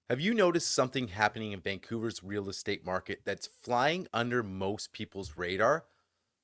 Have you noticed something happening in Vancouver's real estate market that's flying under most people's radar?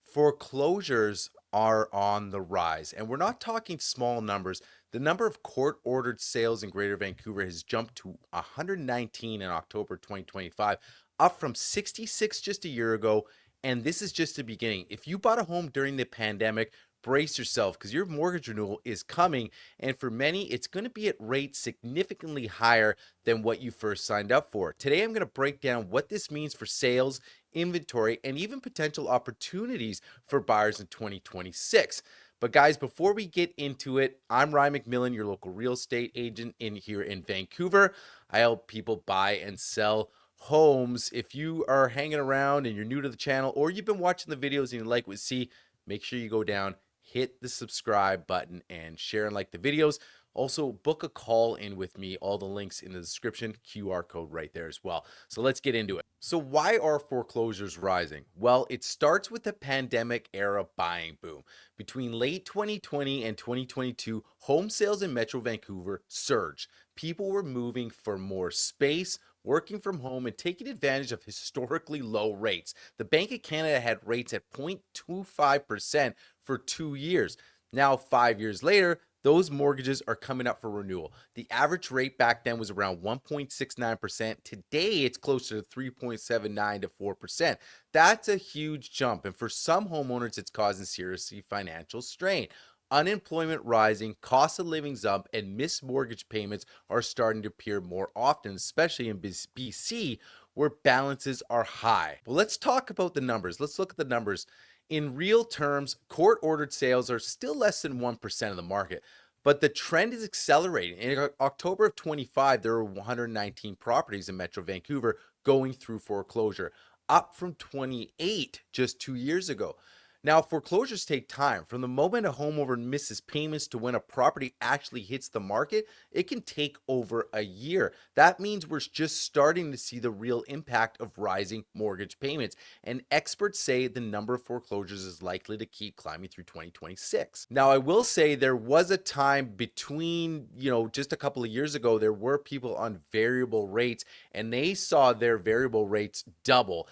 Foreclosures are on the rise, and we're not talking small numbers. The number of court ordered sales in Greater Vancouver has jumped to 119 in October 2025, up from 66 just a year ago. And this is just the beginning. If you bought a home during the pandemic, brace yourself because your mortgage renewal is coming. And for many, it's going to be at rates significantly higher than what you first signed up for. Today, I'm going to break down what this means for sales, inventory, and even potential opportunities for buyers in 2026. But guys, before we get into it, I'm Ryan McMillan, your local real estate agent in here in Vancouver. I help people buy and sell homes. If you are hanging around and you're new to the channel, or you've been watching the videos and you like what you see, make sure you go down, hit the subscribe button, and share and like the videos. Also, book a call in with me. All the links in the description, QR code right there as well. So let's get into it. So, why are foreclosures rising? Well, it starts with the pandemic era buying boom. Between late 2020 and 2022, home sales in Metro Vancouver surged. People were moving for more space, working from home, and taking advantage of historically low rates. The Bank of Canada had rates at 0.25% for 2 years. Now, 5 years later, those mortgages are coming up for renewal. The average rate back then was around 1.69%. Today, it's closer to 3.79 to 4%. That's a huge jump. And for some homeowners, it's causing serious financial strain. Unemployment rising, cost of living's up, and missed mortgage payments are starting to appear more often, especially in BC, where balances are high. Well, let's talk about the numbers. Let's look at the numbers. In real terms, court ordered sales are still less than 1% of the market, but the trend is accelerating. In October of 25, there were 119 properties in Metro Vancouver going through foreclosure, up from 28 just 2 years ago. Now, foreclosures take time. From the moment a homeowner misses payments to when a property actually hits the market, it can take over a year. That means we're just starting to see the real impact of rising mortgage payments. And experts say the number of foreclosures is likely to keep climbing through 2026. Now, I will say there was a time between, just a couple of years ago, there were people on variable rates and they saw their variable rates double.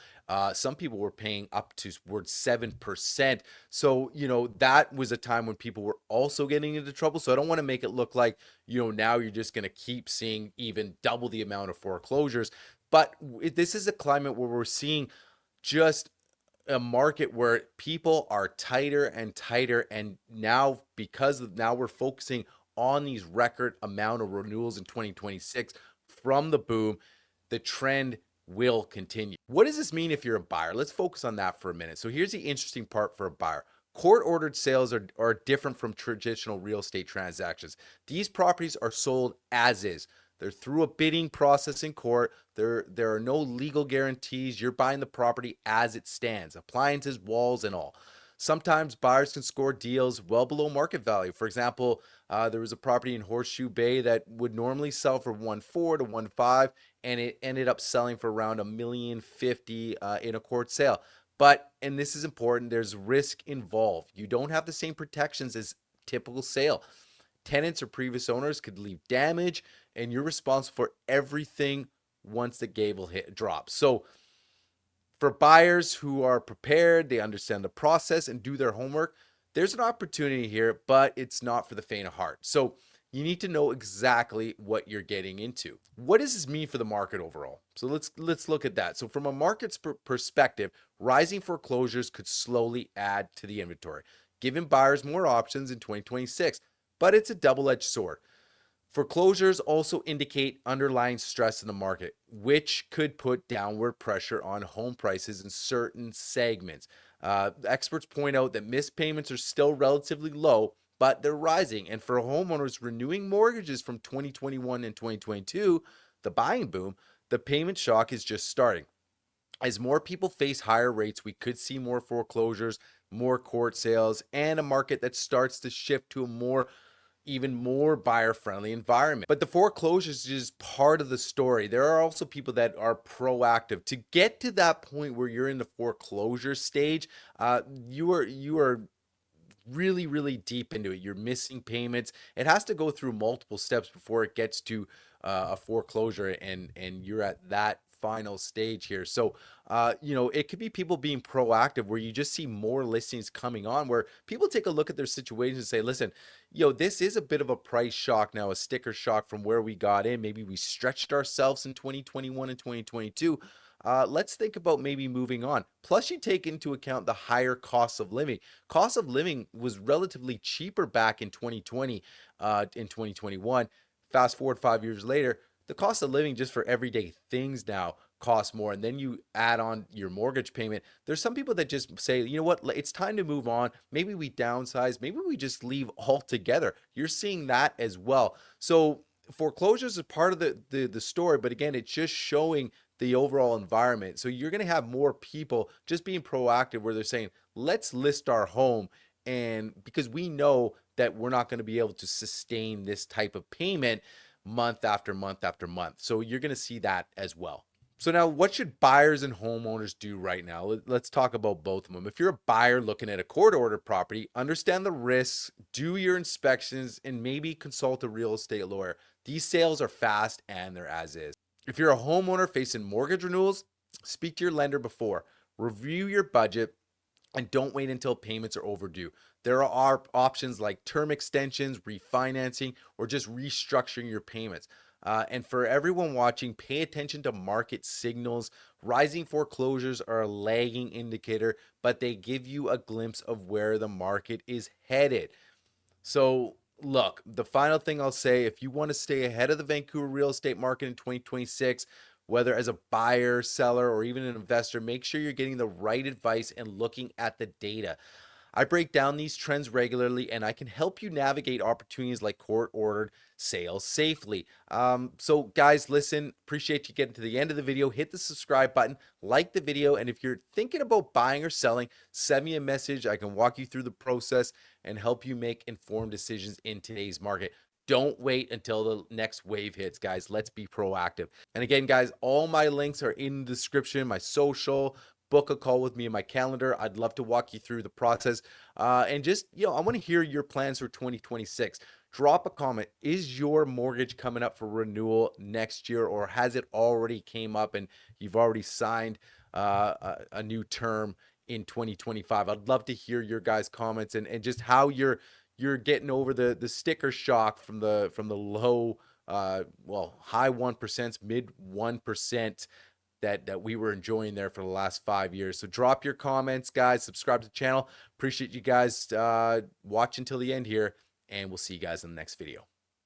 Some people were paying up to towards 7%. So, that was a time when people were also getting into trouble. So I don't want to make it look like, now you're just going to keep seeing even double the amount of foreclosures. But this is a climate where we're seeing just a market where people are tighter and tighter. And now, now we're focusing on these record amount of renewals in 2026 from the boom, the trend will continue. What does this mean if you're a buyer? Let's focus on that for a minute. So here's the interesting part for a buyer. Court ordered sales are different from traditional real estate transactions. These properties are sold as is. They're through a bidding process in court. There are no legal guarantees. You're buying the property as it stands, appliances, walls, and all. Sometimes buyers can score deals well below market value. For example, there was a property in Horseshoe Bay that would normally sell for 1.4 to 1.5, and it ended up selling for around $1.50 million in a court sale. But, and this is important, there's risk involved. You don't have the same protections as typical sale. Tenants or previous owners could leave damage, and you're responsible for everything once the gable hit drops. So for buyers who are prepared, they understand the process and do their homework, there's an opportunity here, but it's not for the faint of heart. So you need to know exactly what you're getting into. What does this mean for the market overall? So let's look at that. So from a market's perspective, rising foreclosures could slowly add to the inventory, giving buyers more options in 2026. But it's a double-edged sword. Foreclosures also indicate underlying stress in the market, which could put downward pressure on home prices in certain segments. Experts point out that missed payments are still relatively low, but they're rising. And for homeowners renewing mortgages from 2021 and 2022, the buying boom, the payment shock is just starting. As more people face higher rates, we could see more foreclosures, more court sales, and a market that starts to shift to a even more buyer friendly environment. But the foreclosures is part of the story. There are also people that are proactive. To get to that point where you're in the foreclosure stage, you are really deep into it. You're missing payments. It has to go through multiple steps before it gets to a foreclosure, and you're at that final stage here. So it could be people being proactive where you just see more listings coming on, where people take a look at their situation and say, listen, this is a bit of a price shock now, a sticker shock from where we got in. Maybe we stretched ourselves in 2021 and 2022. Let's think about maybe moving on. Plus, you take into account the higher cost of living. Cost of living was relatively cheaper back in 2020, in 2021. Fast forward 5 years later, the cost of living just for everyday things now costs more. And then you add on your mortgage payment. There's some people that just say, you know what, it's time to move on. Maybe we downsize. Maybe we just leave altogether. You're seeing that as well. So foreclosures is part of the story, but again, it's just showing the overall environment. So you're going to have more people just being proactive where they're saying, let's list our home. And because we know that we're not going to be able to sustain this type of payment month after month after month. So you're going to see that as well. So now, what should buyers and homeowners do right now? Let's talk about both of them. If you're a buyer looking at a court ordered property, understand the risks, do your inspections, and maybe consult a real estate lawyer. These sales are fast and they're as is. If you're a homeowner facing mortgage renewals, speak to your lender before. Review your budget and don't wait until payments are overdue. There are options like term extensions, refinancing, or just restructuring your payments. And for everyone watching, pay attention to market signals. Rising foreclosures are a lagging indicator, but they give you a glimpse of where the market is headed. So, look, the final thing I'll say, if you want to stay ahead of the Vancouver real estate market in 2026, whether as a buyer, seller, or even an investor, make sure you're getting the right advice and looking at the data. I break down these trends regularly and I can help you navigate opportunities like court ordered sales safely. So, guys, listen, appreciate you getting to the end of the video. Hit the subscribe button, like the video, and if you're thinking about buying or selling, send me a message. I can walk you through the process and help you make informed decisions in today's market. Don't wait until the next wave hits, guys. Let's be proactive. And again, guys, all my links are in the description, my social. Book a call with me in my calendar. I'd love to walk you through the process. And just, I want to hear your plans for 2026. Drop a comment. Is your mortgage coming up for renewal next year, or has it already came up and you've already signed a new term in 2025? I'd love to hear your guys' comments and just how you're getting over the sticker shock from the low high 1%, mid 1% that we were enjoying there for the last 5 years. So drop your comments, guys. Subscribe to the channel. Appreciate you guys watching till the end here, and we'll see you guys in the next video.